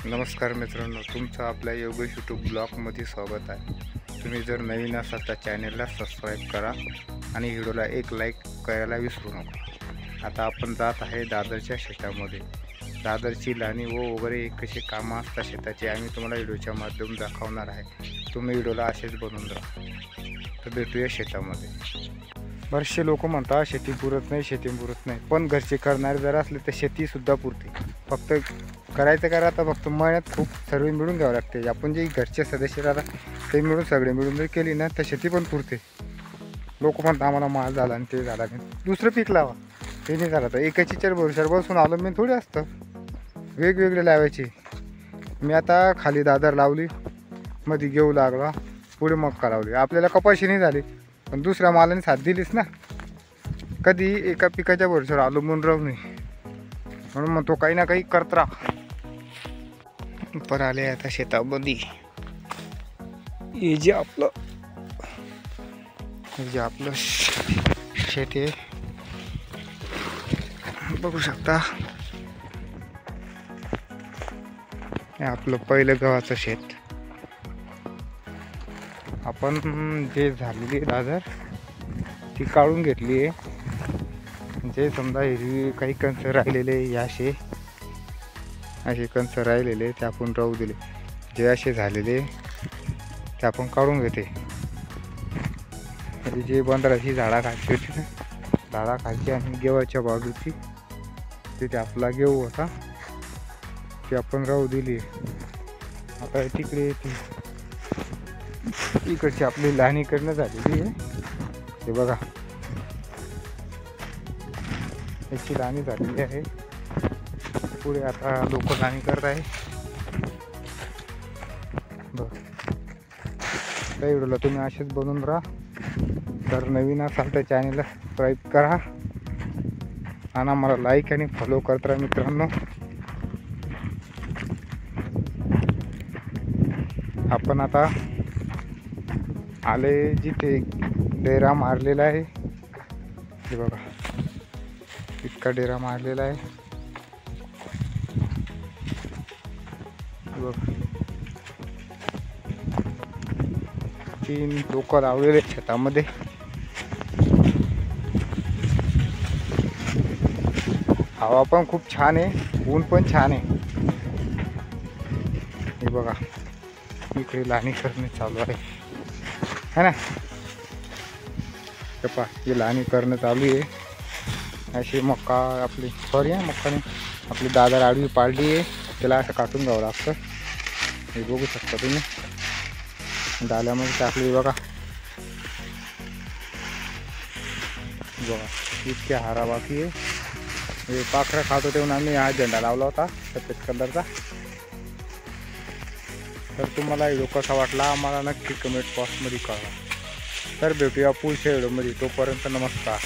नमस्कार मित्रांनो, तुमचं आपल्या योगेश यूट्यूब ब्लॉगमध्ये स्वागत आहे। तुम्ही जर नवीन असाल तर चॅनलला सबस्क्राईब करा आणि व्हिडिओला एक लाईक करायला विसरू नका। आता आपण जात आहे दादरच्या शेतामध्ये। दादरची लाणी वगैरे कशी कामं असतात शेताची आम्ही तुम्हाला व्हिडिओच्या माध्यमातून दाखवणार आहे। तुम्ही व्हिडिओला असेच बनवून राहा। तर भेटूया शेतामध्ये। बरेचसे लोक म्हणतात शेती पुरत नाही, पण घरचे करणारे जर असले तर शेतीसुद्धा पुरते। फक्त करायचं करा तर फक्त मेहनत खूप सर्व मिळून घ्यावं लागते। आपण जे घरचे सदस्य राहतात ते मिळून सगळे मिळून जर केली ना तर शेती पण पुरते। लोक म्हणतात आम्हाला माल झाला आणि ते झाला नाही, दुसरं पीक लावा, ते नाही झालं तर एकाची चर भरशार बसून आलो मी थोडी असतं, वेगवेगळे लावायचे। मी आता खाली दादर लावली, मध्ये घेऊ लागला, पुढे मक्का लावली। आपल्याला कपाशी नाही झाली पण दुसऱ्या मालाने साथ दिलीच ना। कधी एका पिकाच्या भरशावर अवलंबून राहू नये, म्हणून मग तो काही ना काही करत राहा। पर आले आता शेतामध्ये। हे जे आपलं शेत आहे बघू शकता, हे आपलं पहिलं गव्हाचं शेत। आपण जे झालेली दादर ती काढून घेतली आहे। जे समजा हिरवी काही कंस राहिलेले असे कंस राहिलेले ते आपण राहू दिले, जे असे झालेले ते आपण काढून घेते। जे बंदराची झाडा खालची होती ना, झाडा खालची आणि गेवाच्या बाजूची तिथे आपला गेहू होता ते आपण राहू दिली। आता तिकडे इकडची आपली लाणी करणं झालेली आहे। हे बघा याची लाणी झालेली आहे। पुढे आता लोक लाणी करत आहे। बघ त्या व्हिडिओला तुम्ही असेच बनवून राहा। तर नवीन असाल तर चॅनलला सबस्क्राईब करा आणि आम्हाला लाईक आणि फॉलो करत राहा मित्रांनो। आपण आता आले जिथे डेरा मारलेला आहे, हे बघा इतका डेरा मारलेला आहे। बघ 3 लोक लावलेले शेतामध्ये। हवा पण खूप छान आहे, ऊन पण छान आहे। हे बघा इकडे लाणी करणे चालू आहे ना, पहा हे लाणी करणं चालू आहे। अशी मक्का आपली मक्काने आपली दादर आडवी पाडली आहे, त्याला असं काटून घ्यावं लागतं। हे बघू शकता तुम्ही, डाल्यामध्ये टाकली बघा इतके हारा बाकी आहे। हे पाखरं खात होते म्हणून आम्ही हा झेंडा लावला होता सफेद कलरचा। तर तुम्हाला व्हिडिओ कसा वाटला आम्हाला नक्की कमेंट बॉक्समध्ये कळवा। तर भेटूया पुढच्या व्हिडिओमध्ये, तोपर्यंत नमस्कार।